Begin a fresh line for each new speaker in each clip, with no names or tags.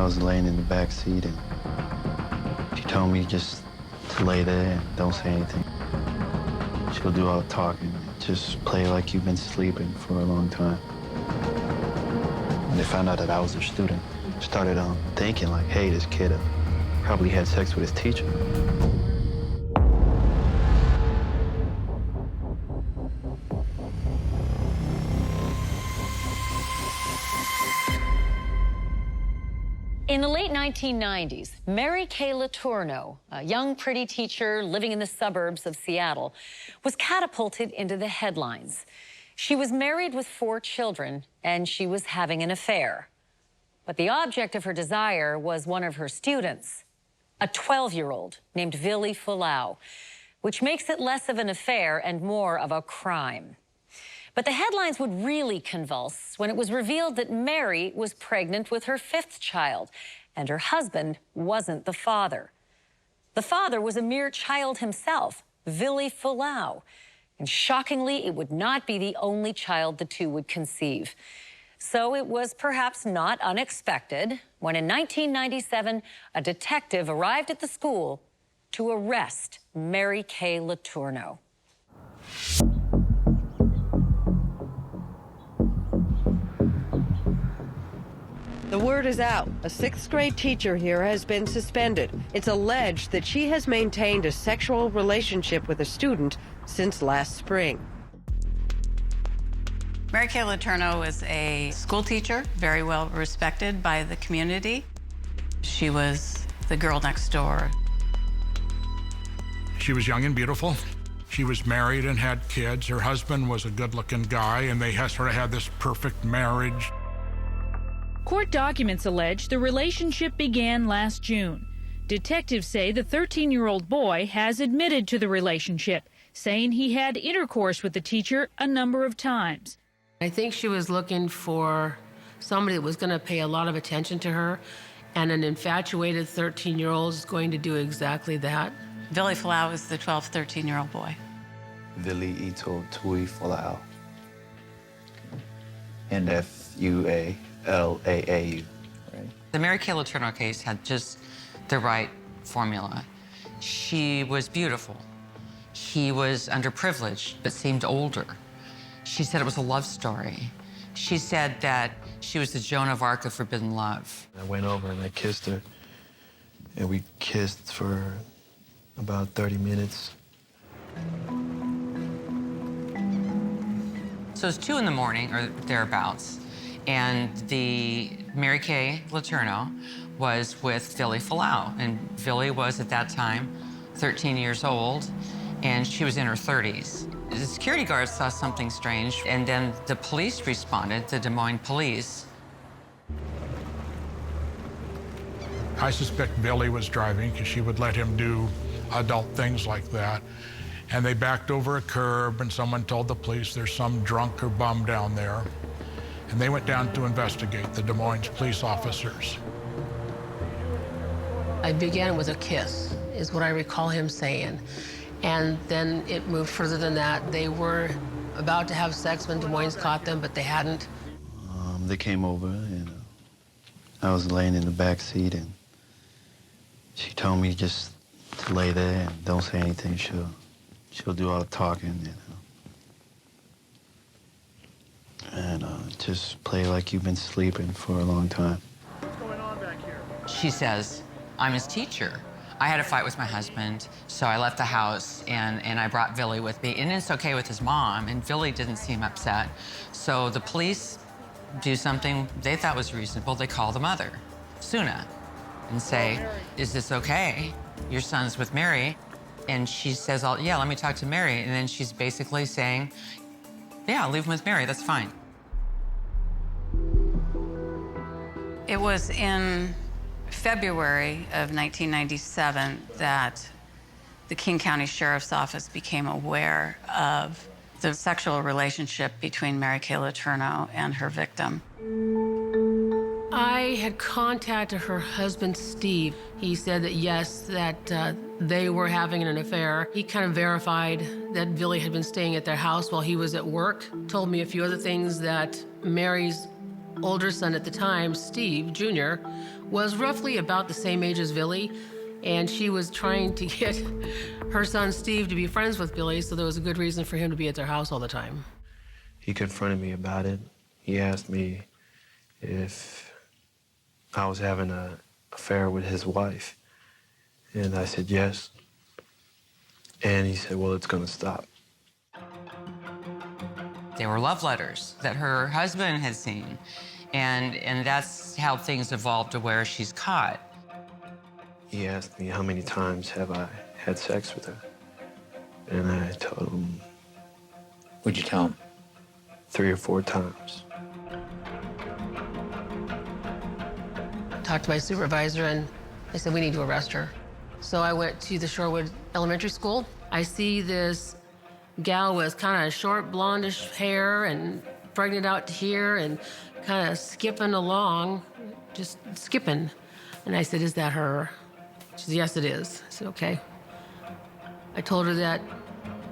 was laying in the back seat, and she told me just to lay there and don't say anything. She'll do all the talking. Just play like you've been sleeping for a long time. When they found out that I was her student, started thinking like, hey, this kid probably had sex with his teacher.
In the late 1990s, Mary Kay Letourneau, a young, pretty teacher living in the suburbs of Seattle, was catapulted into the headlines. She was married with 4 children, and she was having an affair. But the object of her desire was one of her students, a 12-year-old named Vili Fulau, which makes it less of an affair and more of a crime. But the headlines would really convulse when it was revealed that Mary was pregnant with her 5th child, and her husband wasn't the father. The father was a mere child himself, Vili Fulau. And shockingly, it would not be the only child the two would conceive. So it was perhaps not unexpected when in 1997, a detective arrived at the school to arrest Mary Kay Letourneau.
The word is out. A 6th grade teacher here has been suspended. It's alleged that she has maintained a sexual relationship with a student since last spring.
Mary Kay Letourneau is a school teacher, very well respected by the community. She was the girl next door.
She was young and beautiful. She was married and had kids. Her husband was a good-looking guy, and they sort of had this perfect marriage.
Court documents allege the relationship began last June. Detectives say the 13-year-old boy has admitted to the relationship, saying he had intercourse with the teacher a number of times.
I think she was looking for somebody that was going to pay a lot of attention to her, and an infatuated 13-year-old is going to do exactly that.
Vili Fulau is the 12, 13-year-old boy.
Vili Ito Tui Fulau. And Fualaau, right?
The Mary Kay Letourneau case had just the right formula. She was beautiful. He was underprivileged, but seemed older. She said it was a love story. She said that she was the Joan of Arc of forbidden love.
I went over and I kissed her, and we kissed for about 30 minutes.
So it's 2 in the morning or thereabouts, and the Mary Kay Letourneau was with Vili Fulau, and Vili was at that time 13 years old, and she was in her 30s. The security guards saw something strange, and then the police responded, the Des Moines police.
I suspect Vili was driving because she would let him do adult things like that. And they backed over a curb, and someone told the police there's some drunk or bum down there. And they went down to investigate, the Des Moines police officers.
I began with a kiss, is what I recall him saying. And then it moved further than that. They were about to have sex when Des Moines caught them, but they hadn't.
They came over, and I was laying in the back seat, and she told me just to lay there and don't say anything. She'll do all the talking, and just play like you've been sleeping for a long time.
What's going on back here?
She says, I'm his teacher. I had a fight with my husband, so I left the house, and I brought Vili with me. And it's okay with his mom, and Vili didn't seem upset. So the police do something they thought was reasonable. They call the mother, Suna, and say, is this okay? Your son's with Mary. And she says, yeah, let me talk to Mary. And then she's basically saying, yeah, leave him with Mary, that's fine.
It was in February of 1997 that the King County Sheriff's Office became aware of the sexual relationship between Mary Kay Letourneau and her victim.
I had contacted her husband, Steve. He said that, yes, that they were having an affair. He kind of verified that Vili had been staying at their house while he was at work, told me a few other things, that Mary's older son at the time, Steve Jr., was roughly about the same age as Billy, and she was trying to get her son Steve to be friends with Billy, so there was a good reason for him to be at their house all the time.
He confronted me about it. He asked me if I was having an affair with his wife, and I said yes. And he said, well, it's gonna stop.
They were love letters that her husband had seen, and that's how things evolved to where she's caught.
He asked me how many times have I had sex with her, and I told him.
What'd you tell him?
3 or 4 times.
Talked to my supervisor, and they said, we need to arrest her. So I went to the Shorewood Elementary School. I see this gal with kind of short blondish hair and pregnant out to here and kind of skipping along, just skipping. And I said, is that her? She said, yes, it is. I said, okay. I told her that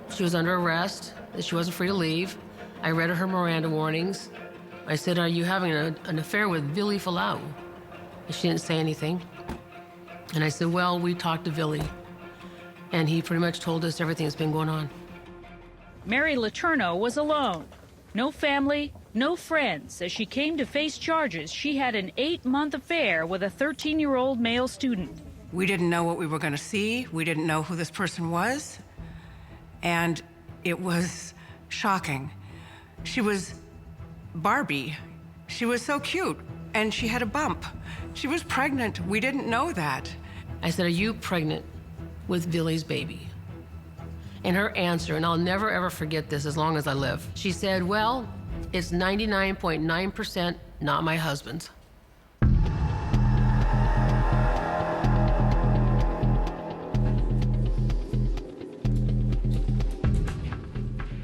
she was under arrest, that she wasn't free to leave. I read her Miranda warnings. I said, are you having an affair with Vili Falau? And she didn't say anything. And I said, well, we talked to Vili, and he pretty much told us everything that's been going on.
Mary Letourneau was alone. No family, no friends, as she came to face charges she had an 8-month affair with a 13-year-old male student.
We didn't know what we were going to see. We didn't know who this person was. And it was shocking. She was Barbie. She was so cute, and she had a bump. She was pregnant. We didn't know that.
I said, are you pregnant with Vili's baby? And her answer, and I'll never ever forget this as long as I live, she said, well, it's 99.9% not my husband's.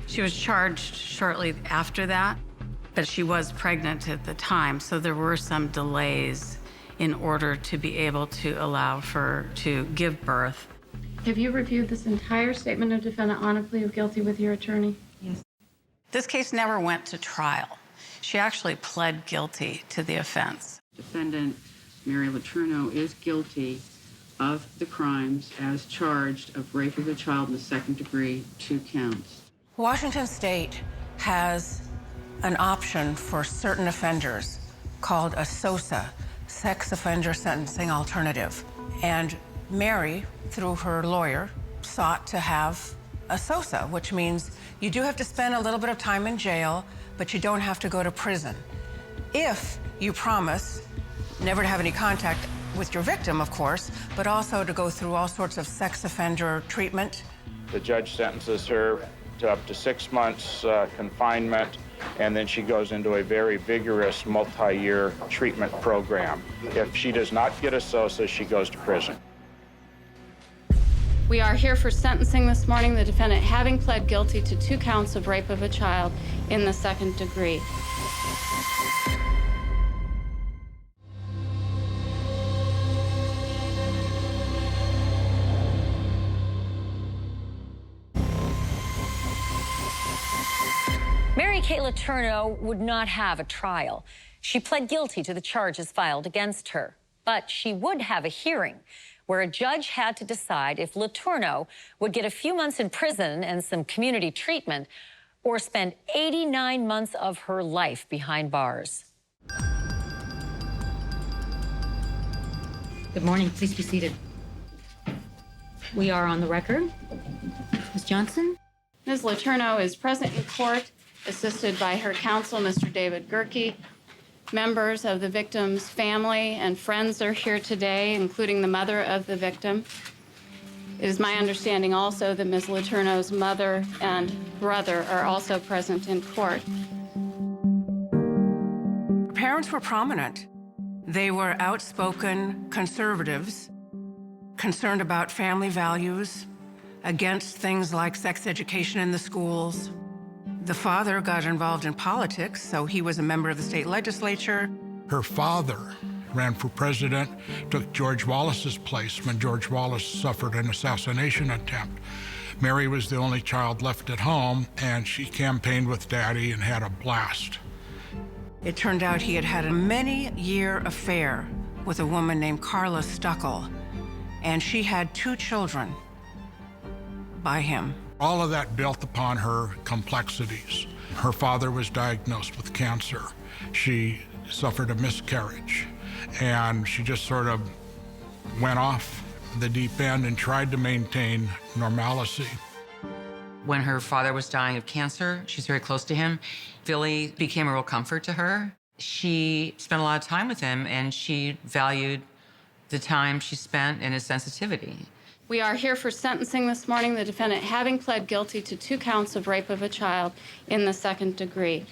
She was charged shortly after that, but she was pregnant at the time, so there were some delays in order to be able to allow her to give birth.
Have you reviewed this entire statement of defendant on a plea of guilty with your attorney?
Yes. This case never went to trial. She actually pled guilty to the offense.
Defendant Mary Letourneau is guilty of the crimes as charged of rape of a child in the 2nd degree, 2 counts.
Washington State has an option for certain offenders called a SOSA, Sex Offender Sentencing Alternative. And Mary, through her lawyer, sought to have a SOSA, which means you do have to spend a little bit of time in jail, but you don't have to go to prison. If you promise never to have any contact with your victim, of course, but also to go through all sorts of sex offender treatment.
The judge sentences her to up to 6 months confinement, and then she goes into a very vigorous multi-year treatment program. If she does not get a SOSA, she goes to prison.
We are here for sentencing this morning, the defendant having pled guilty to 2 counts of rape of a child in the 2nd degree.
Mary Kay Letourneau would not have a trial. She pled guilty to the charges filed against her, but she would have a hearing where a judge had to decide if Letourneau would get a few months in prison and some community treatment or spend 89 months of her life behind bars.
Good morning. Please be seated. We are on the record. Ms. Johnson?
Ms. Letourneau is present in court, assisted by her counsel, Mr. David Gerke. Members of the victim's family and friends are here today, including the mother of the victim. It is my understanding also that Ms. Letourneau's mother and brother are also present in court.
Her parents were prominent. They were outspoken conservatives, concerned about family values, against things like sex education in the schools. The father got involved in politics, so he was a member of the state legislature.
Her father ran for president, took George Wallace's place when George Wallace suffered an assassination attempt. Mary was the only child left at home, and she campaigned with Daddy and had a blast.
It turned out he had had a many-year affair with a woman named Carla Stuckel, and she had 2 children by him.
All of that built upon her complexities. Her father was diagnosed with cancer. She suffered a miscarriage, and she just sort of went off the deep end and tried to maintain normalcy.
When her father was dying of cancer, she's very close to him. Billy became a real comfort to her. She spent a lot of time with him, and she valued the time she spent and his sensitivity.
We are here for sentencing this morning, the defendant having pled guilty to 2 counts of rape of a child in the 2nd degree.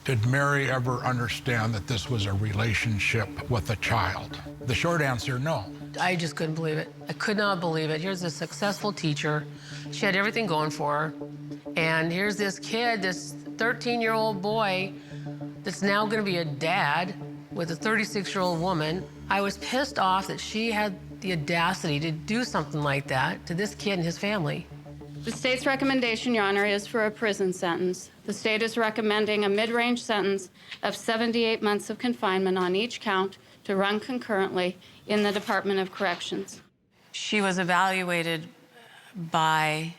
Did Mary ever understand that this was a relationship with a child? The short answer, no.
I just couldn't believe it. I could not believe it. Here's a successful teacher. She had everything going for her. And here's this kid, this 13-year-old boy that's now going to be a dad with a 36-year-old woman. I was pissed off that she had the audacity to do something like that to this kid and his family.
The state's recommendation, Your Honor, is for a prison sentence. The state is recommending a mid-range sentence of 78 months of confinement on each count to run concurrently in the Department of Corrections.
She was evaluated by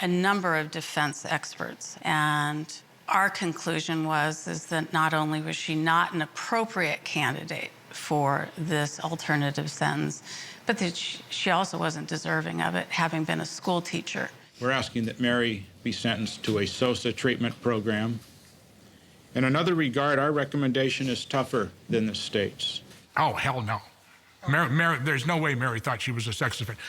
a number of defense experts, and our conclusion was that not only was she not an appropriate candidate for this alternative sentence, but that she also wasn't deserving of it, having been a school teacher.
We're asking that Mary be sentenced to a SOSA treatment program. In another regard, our recommendation is tougher than the state's.
Oh, hell no. Mary, there's no way Mary thought she was a sex offender.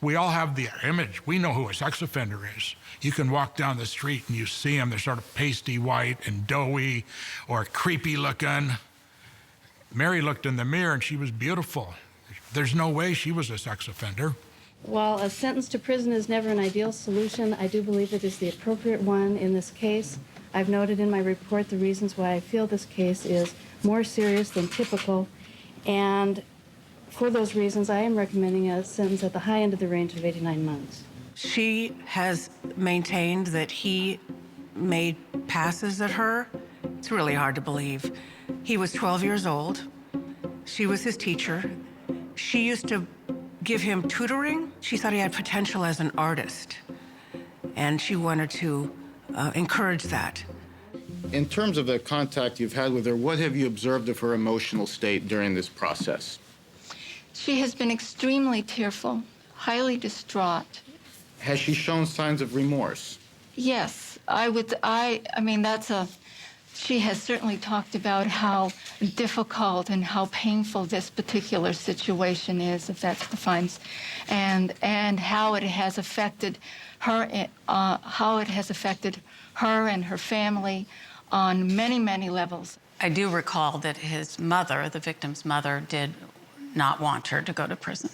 We all have the image. We know who a sex offender is. You can walk down the street and you see them. They're sort of pasty white and doughy or creepy looking. Mary looked in the mirror and she was beautiful. There's no way she was a sex offender.
While a sentence to prison is never an ideal solution, I do believe it is the appropriate one in this case. I've noted in my report the reasons why I feel this case is more serious than typical, and for those reasons, I am recommending a sentence at the high end of the range of 89 months.
She has maintained that he made passes at her. It's really hard to believe. He was 12 years old. She was his teacher. She used to give him tutoring. She thought he had potential as an artist, and she wanted to encourage that.
In terms of the contact you've had with her, what have you observed of her emotional state during this process?
She has been extremely tearful, highly distraught.
Has she shown signs of remorse?
Yes, she has certainly talked about how difficult and how painful this particular situation is, if that defines, and how it has affected her, and her family on many, many levels.
I do recall that his mother, the victim's mother, did not want her to go to prison.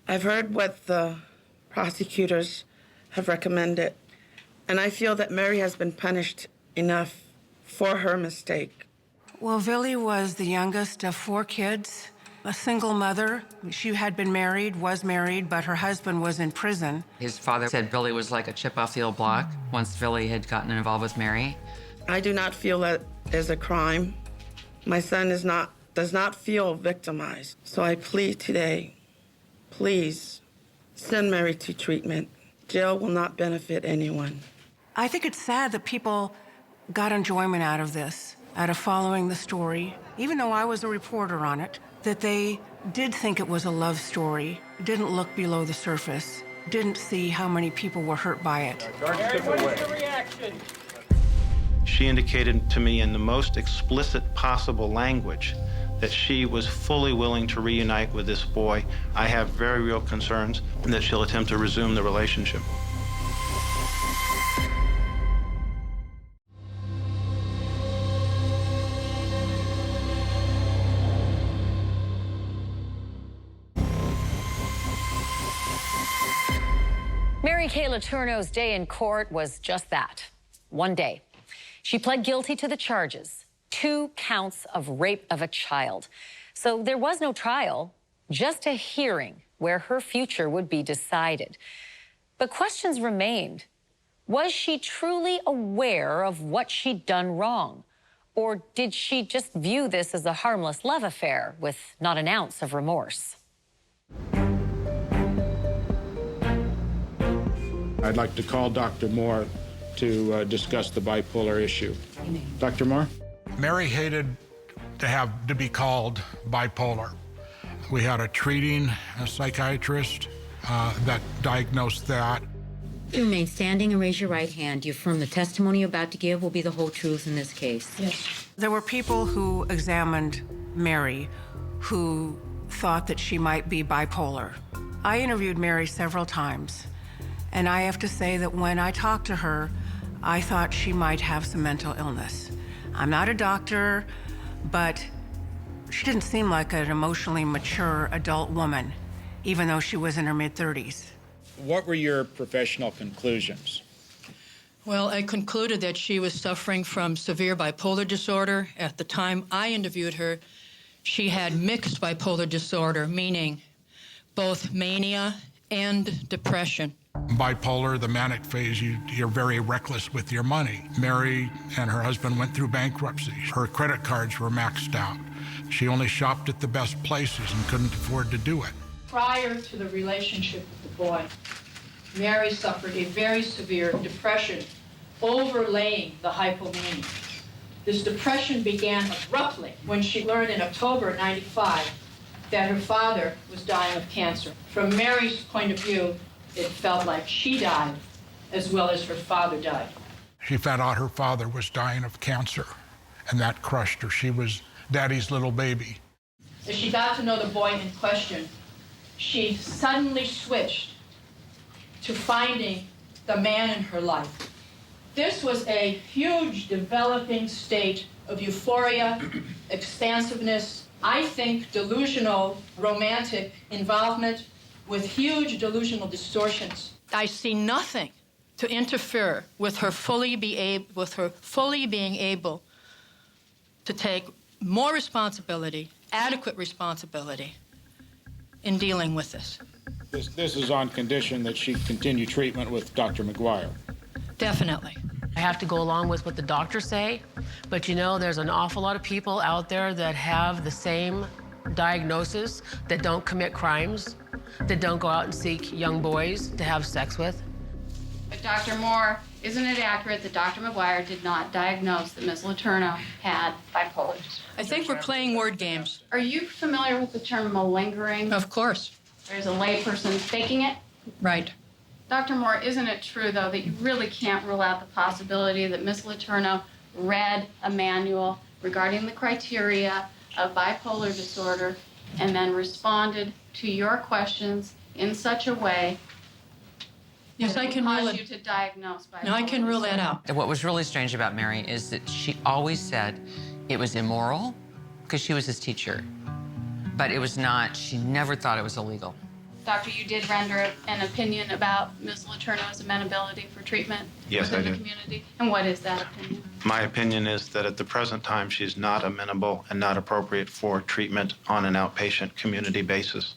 I've heard what the prosecutors have recommended, and I feel that Mary has been punished enough for her mistake.
Well, Villy was the youngest of 4 kids, a single mother. She had been married, was married, but her husband was in prison.
His father said Billy was like a chip off the old block once Billy had gotten involved with Mary.
I do not feel that is a crime. My son does not feel victimized. So I plead today, please send Mary to treatment. Jail will not benefit anyone.
I think it's sad that people got enjoyment out of this, out of following the story, even though I was a reporter on it, that they did think it was a love story, didn't look below the surface, didn't see how many people were hurt by it.
She indicated to me in the most explicit possible language that she was fully willing to reunite with this boy. I have very real concerns that she'll attempt to resume the relationship.
Mary Kay Letourneau's day in court was just that, one day. She pled guilty to the charges, 2 counts of rape of a child. So there was no trial, just a hearing where her future would be decided. But questions remained. Was she truly aware of what she'd done wrong? Or did she just view this as a harmless love affair with not an ounce of remorse?
I'd like to call Dr. Moore to discuss the bipolar issue. Dr. Moore?
Mary hated to be called bipolar. We had a treating psychiatrist that diagnosed that.
You remain standing and raise your right hand. You affirm the testimony you're about to give will be the whole truth in this case.
Yes. There were people who examined Mary who thought that she might be bipolar. I interviewed Mary several times, and I have to say that when I talked to her, I thought she might have some mental illness. I'm not a doctor, but she didn't seem like an emotionally mature adult woman, even though she was in her mid-30s.
What were your professional conclusions?
Well, I concluded that she was suffering from severe bipolar disorder. At the time I interviewed her, she had mixed bipolar disorder, meaning both mania and depression.
Bipolar, the manic phase, you're very reckless with your money. Mary and her husband went through bankruptcy. Her credit cards were maxed out. She only shopped at the best places and couldn't afford to do it.
Prior to the relationship with the boy, Mary suffered a very severe depression overlaying the hypomania. This depression began abruptly when she learned in October '95 that her father was dying of cancer. From Mary's point of view, it felt like she died as well as her father died.
She found out her father was dying of cancer, and that crushed her. She was Daddy's little baby.
As she got to know the boy in question, she suddenly switched to finding the man in her life. This was a huge developing state of euphoria, expansiveness, I think delusional romantic involvement with huge delusional distortions. I see nothing to interfere with her fully being able to take more responsibility, adequate responsibility, in dealing with this.
This is on condition that she continue treatment with Dr. McGuire.
Definitely.
I have to go along with what the doctors say, but you know, there's an awful lot of people out there that have the same diagnosis, that don't commit crimes, that don't go out and seek young boys to have sex with.
But Dr. Moore, isn't it accurate that Dr. McGuire did not diagnose that Ms. Letourneau had bipolar disorder?
I think we're playing word games.
Are you familiar with the term malingering?
Of course.
There's a layperson faking it?
Right.
Dr. Moore, isn't it true, though, that you really can't rule out the possibility that Ms. Letourneau read a manual regarding the criteria of bipolar disorder and then responded to your questions in such a way
Yes, I can rule
you to diagnose bipolar
No, I can rule that out.
What was really strange about Mary is that she always said it was immoral because she was his teacher, but it was not, she never thought it was illegal.
Doctor, you did render an opinion about Ms. Letourneau's amenability for treatment
Yes,
within
I
the
did.
community. And what is that opinion?
My opinion is that at the present time, she's not amenable and not appropriate for treatment on an outpatient community basis.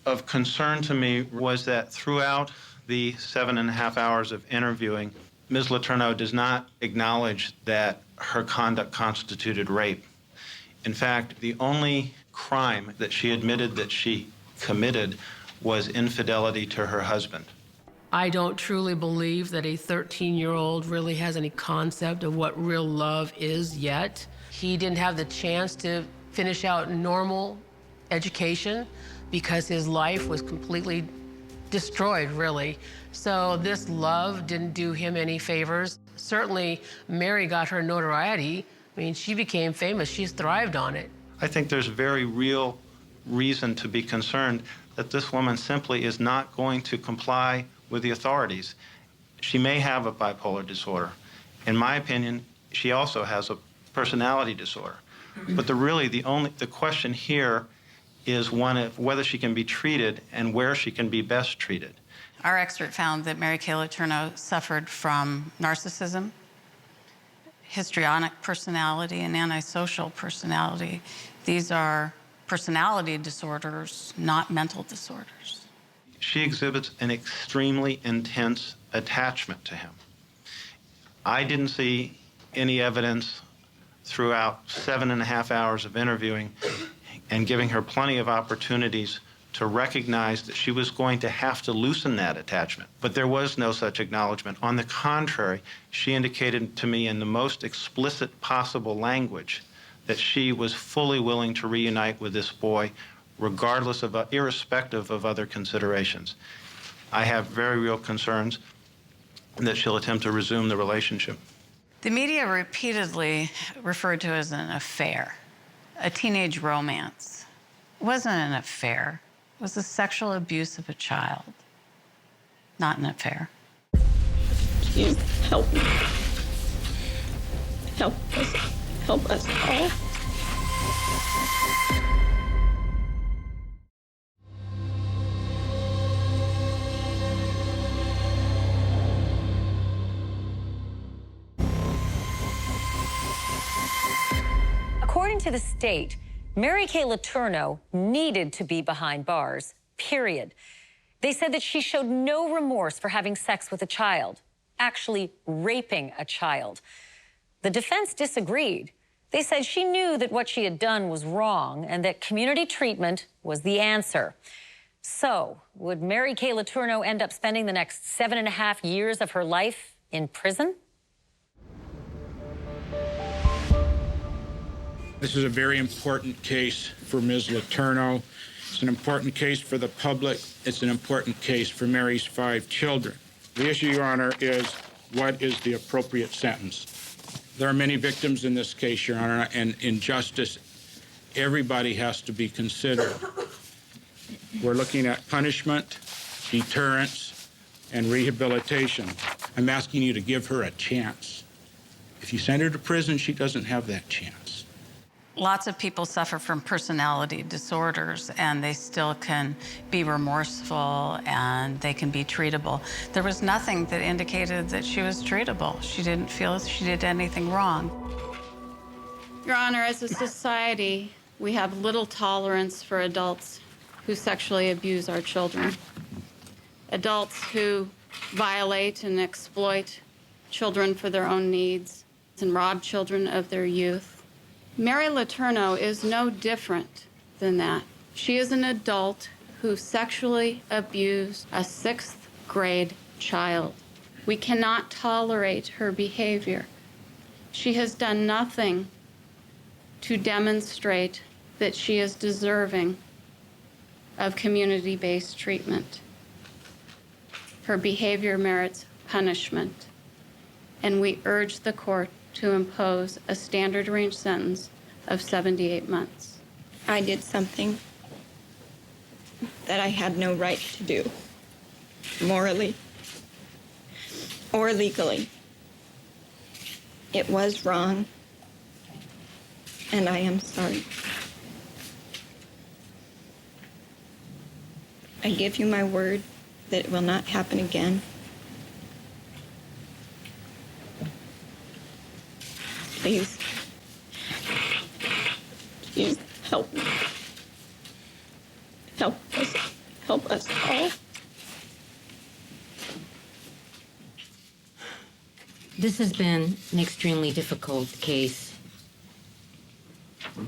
Of concern to me was that throughout the 7.5 hours of interviewing, Ms. Letourneau does not acknowledge that her conduct constituted rape. In fact, the only crime that she admitted that she committed was infidelity to her husband.
I don't truly believe that a 13-year-old really has any concept of what real love is yet. He didn't have the chance to finish out normal education because his life was completely destroyed, really. So this love didn't do him any favors. Certainly, Mary got her notoriety. I mean, she became famous. She's thrived on it.
I think there's very real reason to be concerned that this woman simply is not going to comply with the authorities. She may have a bipolar disorder. In my opinion, she also has a personality disorder. But the question here is one of whether she can be treated and where she can be best treated.
Our expert found that Mary Kay Letourneau suffered from narcissism, histrionic personality, and antisocial personality. These are personality disorders, not mental disorders.
She exhibits an extremely intense attachment to him. I didn't see any evidence throughout 7.5 hours of interviewing and giving her plenty of opportunities to recognize that she was going to have to loosen that attachment. But there was no such acknowledgement. On the contrary, she indicated to me in the most explicit possible language that she was fully willing to reunite with this boy, regardless of, irrespective of other considerations. I have very real concerns that she'll attempt to resume the relationship.
The media repeatedly referred to it as an affair, a teenage romance. It wasn't an affair. It was the sexual abuse of a child, not an affair.
Please help me. Help us. Help us all.
According to the state, Mary Kay Letourneau needed to be behind bars, period. They said that she showed no remorse for having sex with a child, actually raping a child. The defense disagreed. They said she knew that what she had done was wrong and that community treatment was the answer. So, would Mary Kay Letourneau end up spending the next 7.5 years of her life in prison?
This is a very important case for Ms. Letourneau. It's an important case for the public. It's an important case for Mary's 5 children. The issue, Your Honor, is what is the appropriate sentence? There are many victims in this case, Your Honor, and in justice, everybody has to be considered. We're looking at punishment, deterrence, and rehabilitation. I'm asking you to give her a chance. If you send her to prison, she doesn't have that chance.
Lots of people suffer from personality disorders, and they still can be remorseful and they can be treatable. There was nothing that indicated that she was treatable. She didn't feel she did anything wrong.
Your Honor, as a society, we have little tolerance for adults who sexually abuse our children. Adults who violate and exploit children for their own needs and rob children of their youth. Mary Letourneau is no different than that. She is an adult who sexually abused a 6th grade child. We cannot tolerate her behavior. She has done nothing to demonstrate that she is deserving of community-based treatment. Her behavior merits punishment, and we urge the court to impose a standard range sentence of 78 months.
I did something that I had no right to do, morally or legally. It was wrong, and I am sorry. I give you my word that it will not happen again. Please help me. Help us all.
This has been an extremely difficult case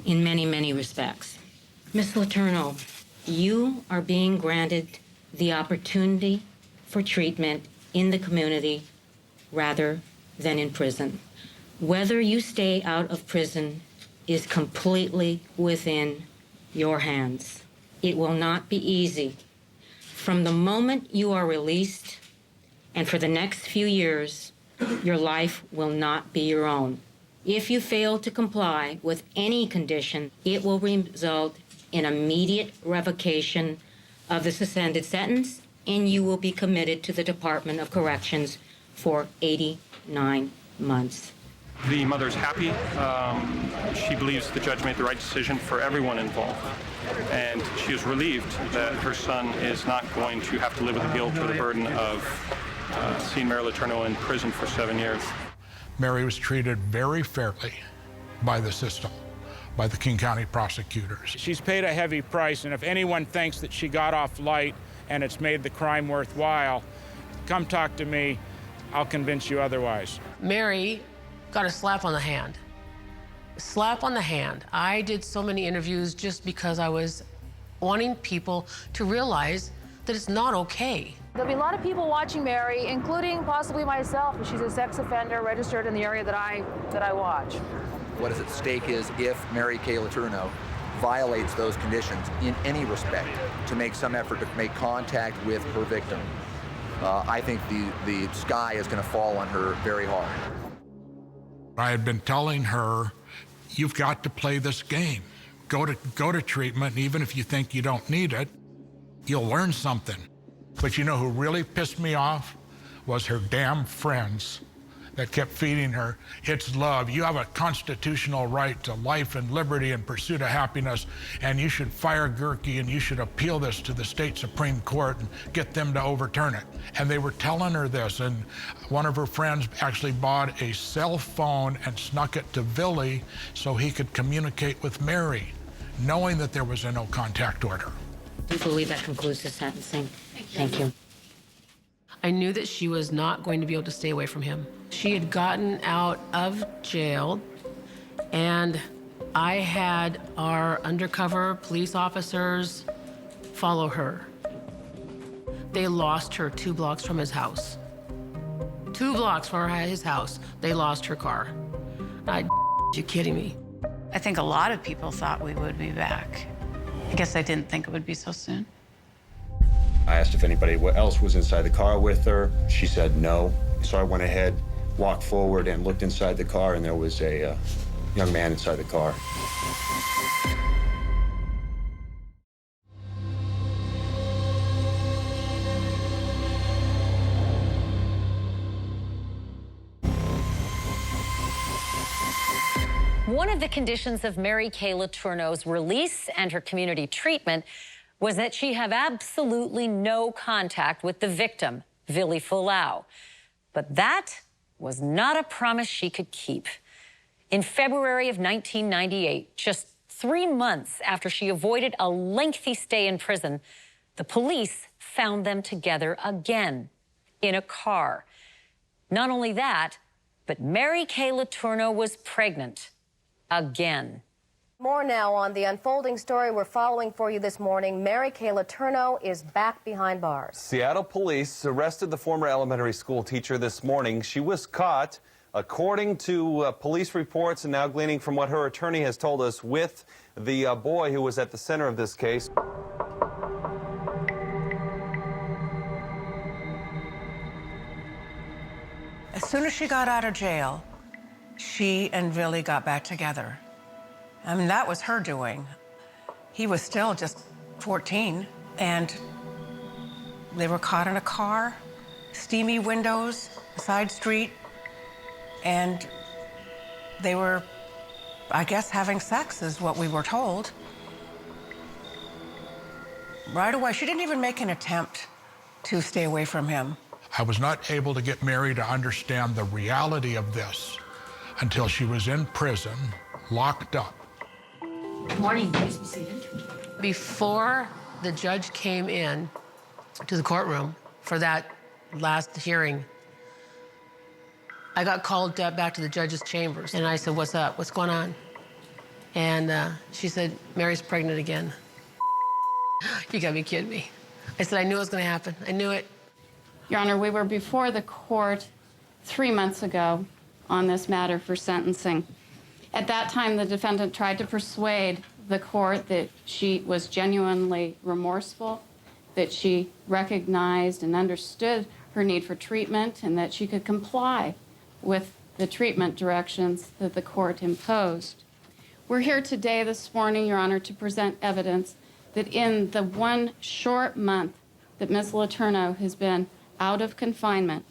in many, many respects. Ms. Letourneau, you are being granted the opportunity for treatment in the community rather than in prison. Whether you stay out of prison is completely within your hands. It will not be easy. From the moment you are released, and for the next few years, your life will not be your own. If you fail to comply with any condition, it will result in immediate revocation of the suspended sentence, and you will be committed to the Department of Corrections for 89 months.
The mother's happy. She believes the judge made the right decision for everyone involved. And she is relieved that her son is not going to have to live with the guilt or the burden of seeing Mary Letourneau in prison for 7 years.
Mary was treated very fairly by the system, by the King County prosecutors.
She's paid a heavy price, and if anyone thinks that she got off light and it's made the crime worthwhile, come talk to me. I'll convince you otherwise.
Mary got a slap on the hand. slap on the hand. I did so many interviews just because I was wanting people to realize that it's not okay.
There'll be a lot of people watching Mary, including possibly myself, if she's a sex offender registered in the area that I watch.
What is at stake is if Mary Kay Letourneau violates those conditions in any respect, to make some effort to make contact with her victim, I think the sky is going to fall on her very hard.
I had been telling her, you've got to play this game. Go to treatment, and even if you think you don't need it, you'll learn something. But you know who really pissed me off? Was her damn friends that kept feeding her, it's love. You have a constitutional right to life and liberty and pursuit of happiness, and you should fire Gerke and you should appeal this to the state Supreme Court and get them to overturn it. And they were telling her this, and one of her friends actually bought a cell phone and snuck it to Billy so he could communicate with Mary, knowing that there was a no contact order.
Do you believe that concludes the sentencing? Thank you.
I knew that she was not going to be able to stay away from him. She had gotten out of jail, and I had our undercover police officers follow her. They lost her 2 blocks from his house. 2 blocks from his house, they lost her car. You kidding me?
I think a lot of people thought we would be back. I guess I didn't think it would be so soon.
I asked if anybody else was inside the car with her. She said no. So I went ahead, walked forward, and looked inside the car, and there was a young man inside the car.
One of the conditions of Mary Kay Letourneau's release and her community treatment was that she have absolutely no contact with the victim, Vili Fulau. But that was not a promise she could keep. In February of 1998, just 3 months after she avoided a lengthy stay in prison, the police found them together again in a car. Not only that, but Mary Kay Letourneau was pregnant again.
More now on the unfolding story we're following for you this morning. Mary Kay Letourneau is back behind bars.
Seattle police arrested the former elementary school teacher this morning. She was caught, according to police reports and now gleaning from what her attorney has told us, with the boy who was at the center of this case.
As soon as she got out of jail, she and Vili got back together. I mean, that was her doing. He was still just 14, and they were caught in a car, steamy windows, side street, and they were, I guess, having sex is what we were told. Right away, she didn't even make an attempt to stay away from him.
I was not able to get Mary to understand the reality of this until she was in prison, locked up.
Good morning. Please be seated.
Before the judge came in to the courtroom for that last hearing, I got called back to the judge's chambers, and I said, "What's up? What's going on?" And she said, "Mary's pregnant again." You gotta be kidding me. I said, "I knew it was gonna happen. I knew it."
Your Honor, we were before the court 3 months ago on this matter for sentencing. At that time, the defendant tried to persuade the court that she was genuinely remorseful, that she recognized and understood her need for treatment, and that she could comply with the treatment directions that the court imposed. We're here today, this morning, Your Honor, to present evidence that in the 1 short month that Ms. Letourneau has been out of confinement,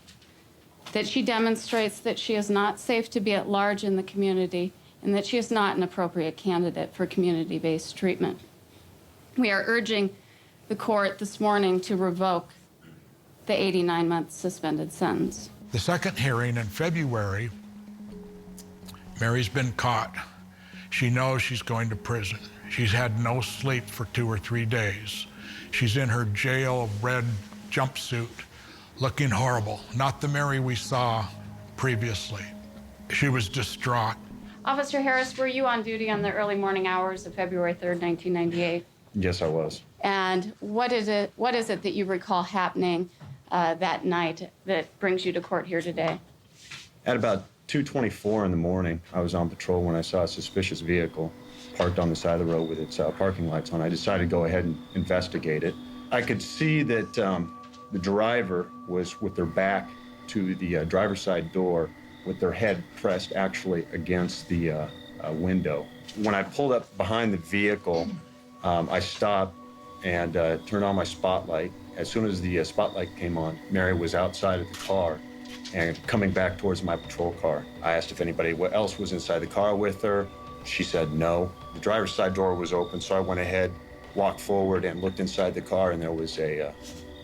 that she demonstrates that she is not safe to be at large in the community and that she is not an appropriate candidate for community-based treatment. We are urging the court this morning to revoke the 89-month suspended sentence.
The second hearing in February, Mary's been caught. She knows she's going to prison. She's had no sleep for 2 or 3 days. She's in her jail red jumpsuit, looking horrible. Not the Mary we saw previously. She was distraught.
Officer Harris, were you on duty on the early morning hours of February 3rd, 1998?
Yes, I was.
And what is it that you recall happening that night that brings you to court here today?
At about 2:24 in the morning, I was on patrol when I saw a suspicious vehicle parked on the side of the road with its parking lights on. I decided to go ahead and investigate it. I could see that the driver was with their back to the driver's side door with their head pressed actually against the window. When I pulled up behind the vehicle, I stopped and turned on my spotlight. As soon as the spotlight came on, Mary was outside of the car and coming back towards my patrol car. I asked if anybody else was inside the car with her. She said no. The driver's side door was open, so I went ahead, walked forward, and looked inside the car, and there was a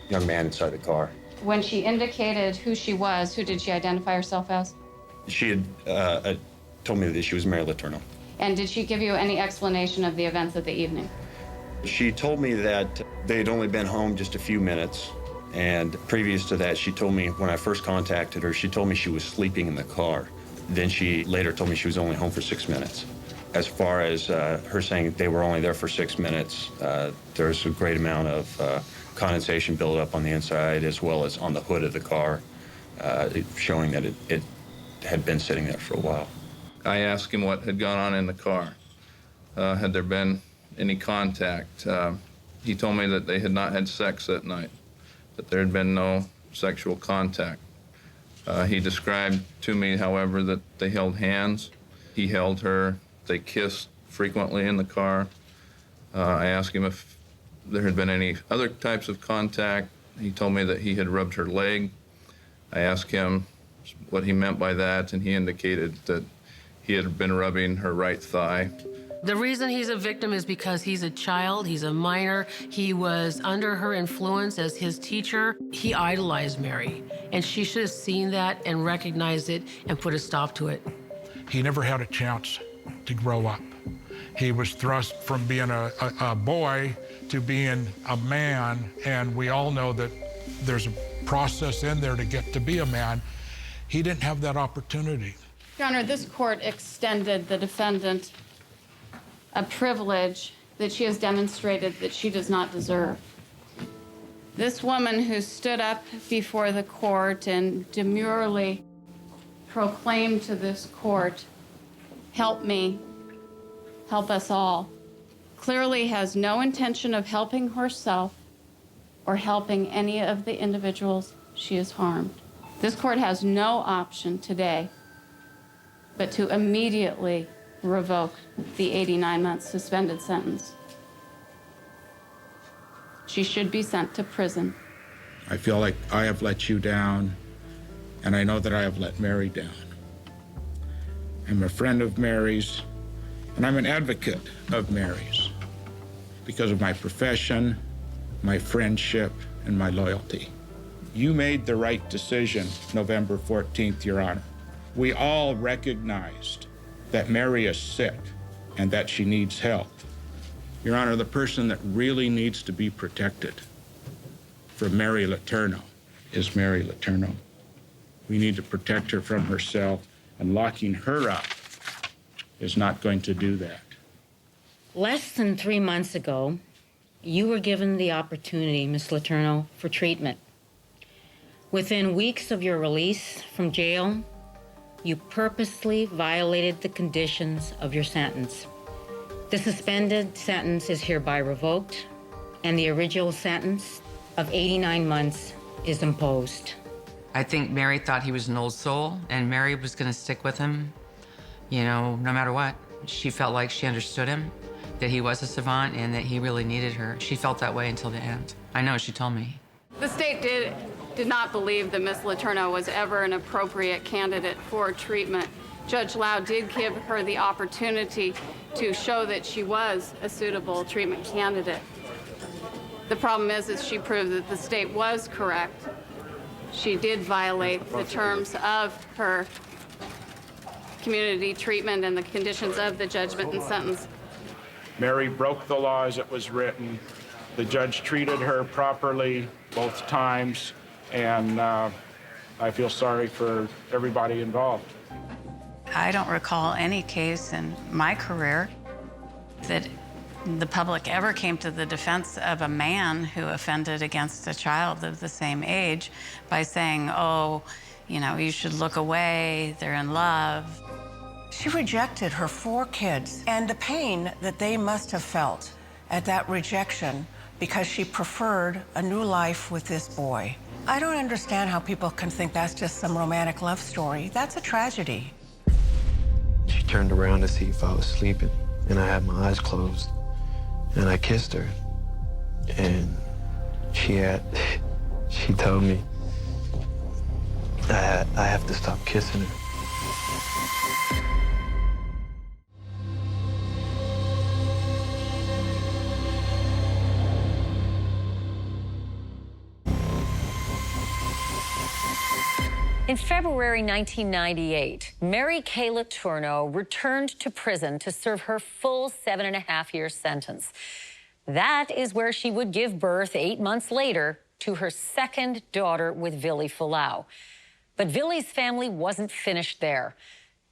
young man inside the car.
When she indicated who she was, who did she identify herself as?
She had told me that she was Mary Letourneau.
And did she give you any explanation of the events of the evening?
She told me that they had only been home just a few minutes, and previous to that, she told me when I first contacted her, she told me she was sleeping in the car. Then she later told me she was only home for 6 minutes. As far as her saying they were only there for 6 minutes, there's a great amount of condensation buildup on the inside as well as on the hood of the car, showing that it had been sitting there for a while.
I asked him what had gone on in the car. Had there been any contact? He told me that they had not had sex that night, that there had been no sexual contact. He described to me, however, that they held hands. He held her. They kissed frequently in the car. I asked him if there had been any other types of contact. He told me that he had rubbed her leg. I asked him what he meant by that, and he indicated that he had been rubbing her right thigh.
The reason he's a victim is because he's a child, he's a minor, he was under her influence as his teacher. He idolized Mary, and she should have seen that and recognized it and put a stop to it.
He never had a chance to grow up. He was thrust from being a boy to being a man, and we all know that there's a process in there to get to be a man. He didn't have that opportunity.
Your Honor, this court extended the defendant a privilege that she has demonstrated that she does not deserve. This woman who stood up before the court and demurely proclaimed to this court, "Help me, help us all," clearly has no intention of helping herself or helping any of the individuals she has harmed. This court has no option today but to immediately revoke the 89-month suspended sentence. She should be sent to prison.
I feel like I have let you down, and I know that I have let Mary down. I'm a friend of Mary's, and I'm an advocate of Mary's because of my profession, my friendship, and my loyalty. You made the right decision November 14th, Your Honor. We all recognized that Mary is sick and that she needs help. Your Honor, the person that really needs to be protected from Mary Letourneau is Mary Letourneau. We need to protect her from herself, and locking her up is not going to do that.
Less than 3 months ago, you were given the opportunity, Ms. Letourneau, for treatment. Within weeks of your release from jail, you purposely violated the conditions of your sentence. The suspended sentence is hereby revoked, and the original sentence of 89 months is imposed.
I think Mary thought he was an old soul, and Mary was going to stick with him, you know, no matter what. She felt like she understood him, that he was a savant, and that he really needed her. She felt that way until the end. I know, she told me.
The state did not believe that Ms. Letourneau was ever an appropriate candidate for treatment. Judge Lau did give her the opportunity to show that she was a suitable treatment candidate. The problem is she proved that the state was correct. She did violate the terms of her community treatment and the conditions of the judgment and sentence.
Mary broke the law as it was written. The judge treated her properly both times, and I feel sorry for everybody involved.
I don't recall any case in my career that the public ever came to the defense of a man who offended against a child of the same age by saying, oh, you know, you should look away, they're in love.
She rejected her 4 kids, and the pain that they must have felt at that rejection because she preferred a new life with this boy. I don't understand how people can think that's just some romantic love story. That's a tragedy.
She turned around to see if I was sleeping, and I had my eyes closed. And I kissed her, and she told me I have to stop kissing her.
In February 1998, Mary Kay Letourneau returned to prison to serve her full 7.5-year sentence. That is where she would give birth 8 months later to her second daughter with Vili Fulau. But Vili's family wasn't finished there.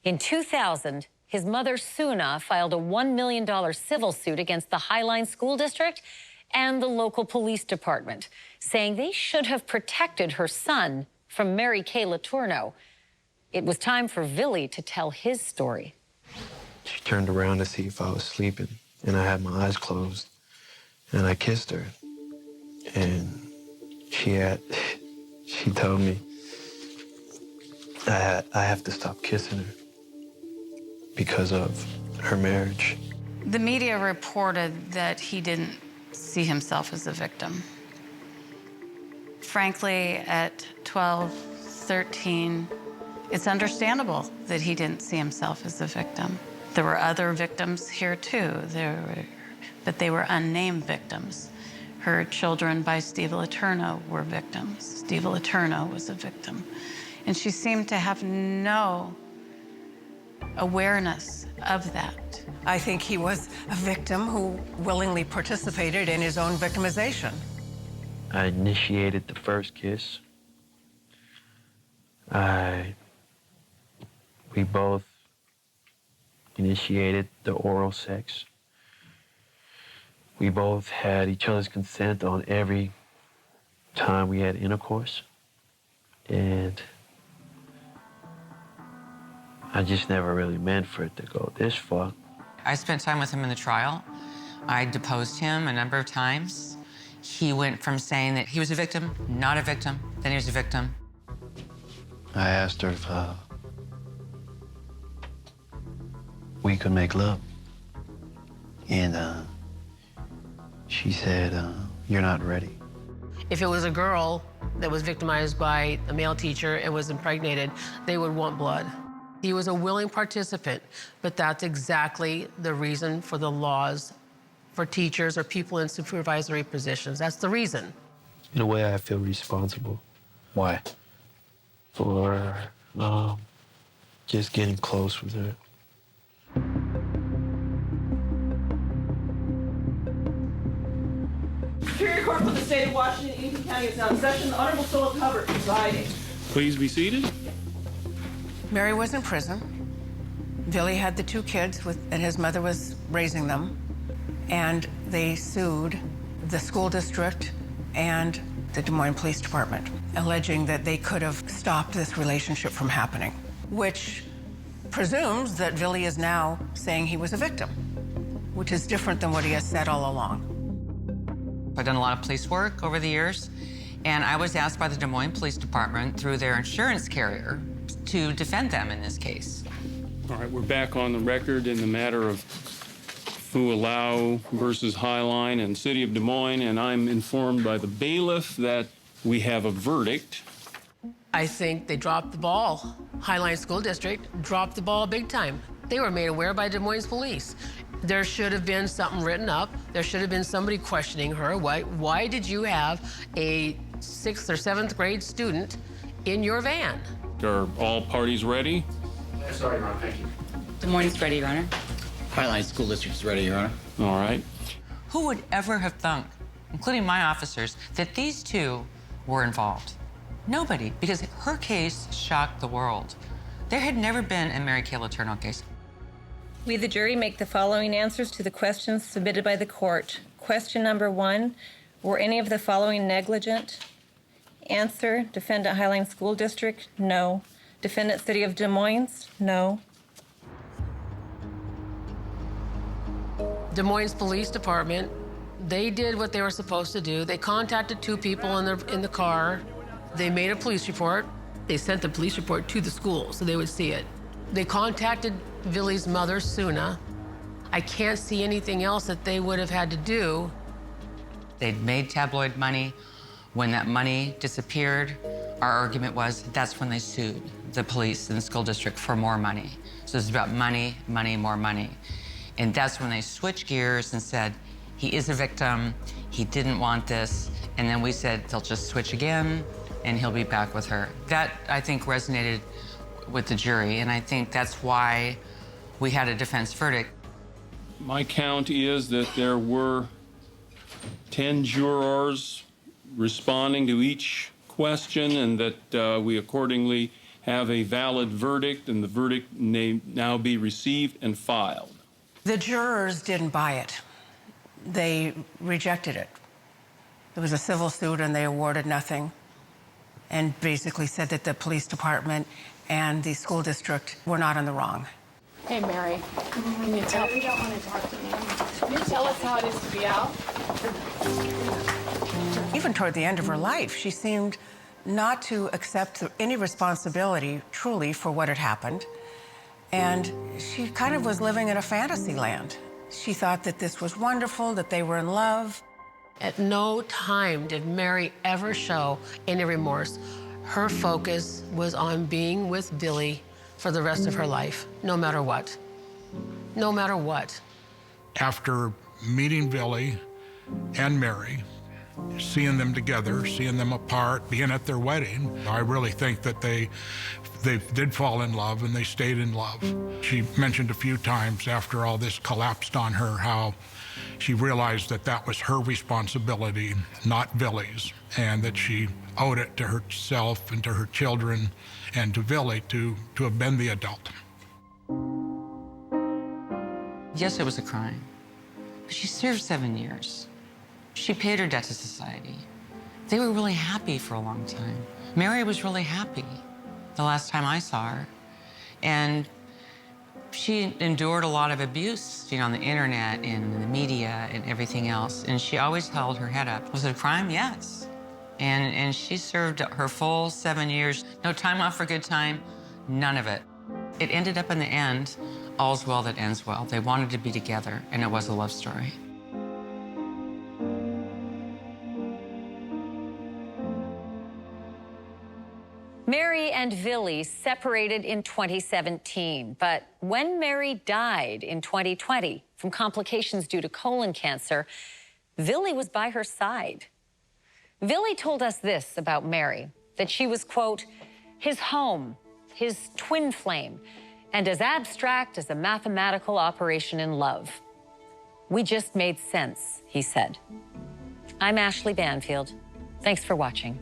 In 2000, his mother, Suna, filed a $1 million civil suit against the Highline School District and the local police department, saying they should have protected her son from Mary Kay Letourneau. It was time for Vili to tell his story.
She turned around to see if I was sleeping, and I had my eyes closed. And I kissed her, and she told me I have to stop kissing her because of her marriage.
The media reported that he didn't see himself as a victim. Frankly, at 12, 13, it's understandable that he didn't see himself as a victim. There were other victims here too, but they were unnamed victims. Her children by Steve Letourneau were victims. Steve Letourneau was a victim. And she seemed to have no awareness of that.
I think he was a victim who willingly participated in his own victimization.
I initiated the first kiss. We both initiated the oral sex. We both had each other's consent on every time we had intercourse. And I just never really meant for it to go this far.
I spent time with him in the trial. I deposed him a number of times. He went from saying that he was a victim, not a victim, then he was a victim.
I asked her if we could make love. And she said, you're not ready.
If it was a girl that was victimized by a male teacher and was impregnated, they would want blood. He was a willing participant, but that's exactly the reason for the laws for teachers or people in supervisory positions. That's the reason.
In a way, I feel responsible. Why? For just getting close with her.
Superior Court for the State of Washington, Eaton County is now in session. The Honorable Philip Hubbard presiding.
Please be seated.
Mary was in prison. Vili had the 2 kids and his mother was raising them. And they sued the school district and the Des Moines Police Department, alleging that they could have stopped this relationship from happening, which presumes that Vili is now saying he was a victim, which is different than what he has said all along.
I've done a lot of police work over the years, and I was asked by the Des Moines Police Department through their insurance carrier to defend them in this case.
All right, we're back on the record in the matter of Fulau versus Highline and City of Des Moines, and I'm informed by the bailiff that we have a verdict.
I think they dropped the ball. Highline School District dropped the ball big time. They were made aware by Des Moines police. There should have been something written up. There should have been somebody questioning her. Why did you have a 6th or 7th grade student in your van?
Are all parties ready?
Sorry, Your Honor, thank you.
Des Moines is ready, Your Honor.
Highline School District is ready, Your Honor.
All right.
Who would ever have thunk, including my officers, that these 2 were involved? Nobody, because her case shocked the world. There had never been a Mary Kay Letourneau case.
We, the jury, make the following answers to the questions submitted by the court. Question number 1, were any of the following negligent? Answer, defendant Highline School District, no. Defendant City of Des Moines, no.
Des Moines Police Department, they did what they were supposed to do. They contacted 2 people in the car. They made a police report. They sent the police report to the school so they would see it. They contacted Billy's mother, Suna. I can't see anything else that they would have had to do.
They'd made tabloid money. When that money disappeared, our argument was that's when they sued the police and the school district for more money. So it's about money, money, more money. And that's when they switched gears and said, he is a victim, he didn't want this. And then we said, they'll just switch again and he'll be back with her. That, I think, resonated with the jury, and I think that's why we had a defense verdict.
My count is that there were 10 jurors responding to each question, and that we accordingly have a valid verdict, and the verdict may now be received and filed.
The jurors didn't buy it. They rejected it. It was a civil suit and they awarded nothing, and basically said that the police department and the school district were not in the wrong.
Hey, Mary. Can you tell? We don't want to talk to you. Can you tell us how it is to be out?
Even toward the end of her life, she seemed not to accept any responsibility truly for what had happened. And she kind of was living in a fantasy land. She thought that this was wonderful, that they were in love.
At no time did Mary ever show any remorse. Her focus was on being with Billy for the rest of her life, no matter what. No matter what.
After meeting Billy and Mary, seeing them together, seeing them apart, being at their wedding, I really think that they did fall in love and they stayed in love. She mentioned a few times after all this collapsed on her how she realized that that was her responsibility, not Billy's, and that she owed it to herself and to her children and to Billy to have been the adult.
Yes, it was a crime, but she served 7 years. She paid her debt to society. They were really happy for a long time. Mary was really happy the last time I saw her. And she endured a lot of abuse, on the internet and the media and everything else. And she always held her head up. Was it a crime? Yes. And she served her full 7 years. No time off for good time, none of it. It ended up in the end, all's well that ends well. They wanted to be together, and it was a love story.
Mary and Billy separated in 2017, but when Mary died in 2020 from complications due to colon cancer, Billy was by her side. Billy told us this about Mary, that she was, quote, his home, his twin flame, and as abstract as a mathematical operation in love. We just made sense, he said. I'm Ashley Banfield. Thanks for watching.